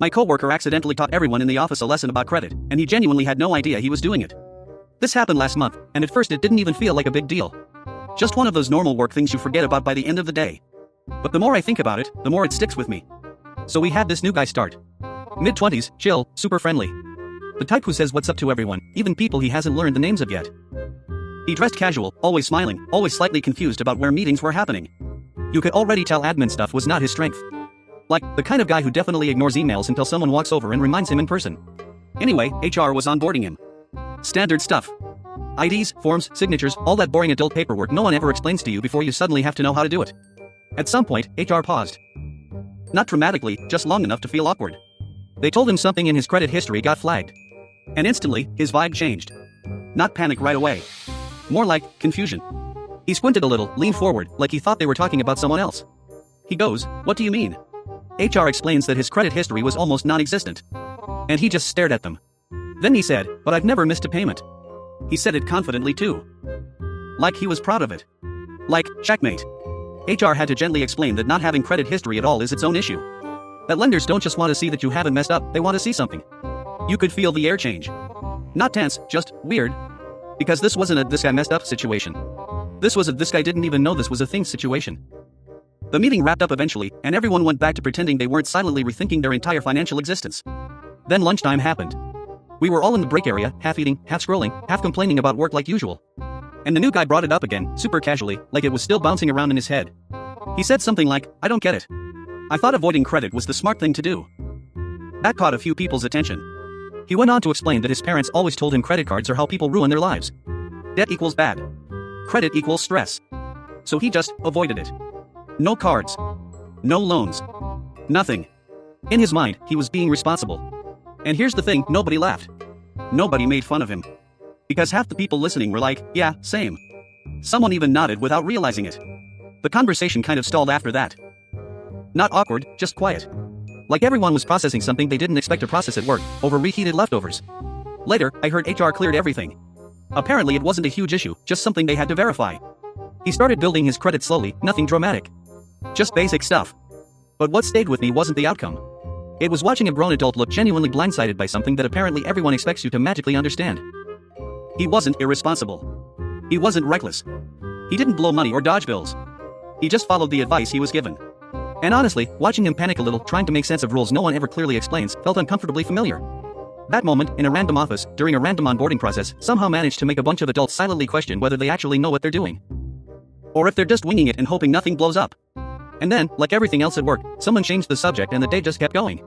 My coworker accidentally taught everyone in the office a lesson about credit, and he genuinely had no idea he was doing it. This happened last month, and at first it didn't even feel like a big deal. Just one of those normal work things you forget about by the end of the day. But the more I think about it, the more it sticks with me. So we had this new guy start. Mid-20s, chill, super friendly. The type who says what's up to everyone, even people he hasn't learned the names of yet. He dressed casual, always smiling, always slightly confused about where meetings were happening. You could already tell admin stuff was not his strength. Like, the kind of guy who definitely ignores emails until someone walks over and reminds him in person. Anyway, HR was onboarding him. Standard stuff. IDs, forms, signatures, all that boring adult paperwork no one ever explains to you before you suddenly have to know how to do it. At some point, HR paused. Not dramatically, just long enough to feel awkward. They told him something in his credit history got flagged. And instantly, his vibe changed. Not panic right away. More like confusion. He squinted a little, leaned forward, like he thought they were talking about someone else. He goes, "What do you mean?" HR explains that his credit history was almost non-existent. And he just stared at them. Then he said, "But I've never missed a payment." He said it confidently too. Like he was proud of it. Like, checkmate. HR had to gently explain that not having credit history at all is its own issue. That lenders don't just want to see that you haven't messed up, they want to see something. You could feel the air change. Not tense, just weird. Because this wasn't a "this guy messed up" situation. This was a "this guy didn't even know this was a thing" situation. The meeting wrapped up eventually, and everyone went back to pretending they weren't silently rethinking their entire financial existence. Then lunchtime happened. We were all in the break area, half eating, half scrolling, half complaining about work like usual. And the new guy brought it up again, super casually, like it was still bouncing around in his head. He said something like, "I don't get it. I thought avoiding credit was the smart thing to do." That caught a few people's attention. He went on to explain that his parents always told him credit cards are how people ruin their lives. Debt equals bad. Credit equals stress. So he just avoided it. No cards. No loans. Nothing. In his mind, he was being responsible. And here's the thing, nobody laughed. Nobody made fun of him. Because half the people listening were like, "Yeah, same." Someone even nodded without realizing it. The conversation kind of stalled after that. Not awkward, just quiet. Like everyone was processing something they didn't expect to process at work, over reheated leftovers. Later, I heard HR cleared everything. Apparently it wasn't a huge issue, just something they had to verify. He started building his credit slowly, nothing dramatic. Just basic stuff. But what stayed with me wasn't the outcome. It was watching a grown adult look genuinely blindsided by something that apparently everyone expects you to magically understand. He wasn't irresponsible. He wasn't reckless. He didn't blow money or dodge bills. He just followed the advice he was given. And honestly, watching him panic a little, trying to make sense of rules no one ever clearly explains, felt uncomfortably familiar. That moment, in a random office, during a random onboarding process, somehow managed to make a bunch of adults silently question whether they actually know what they're doing. Or if they're just winging it and hoping nothing blows up. And then, like everything else at work, someone changed the subject and the day just kept going.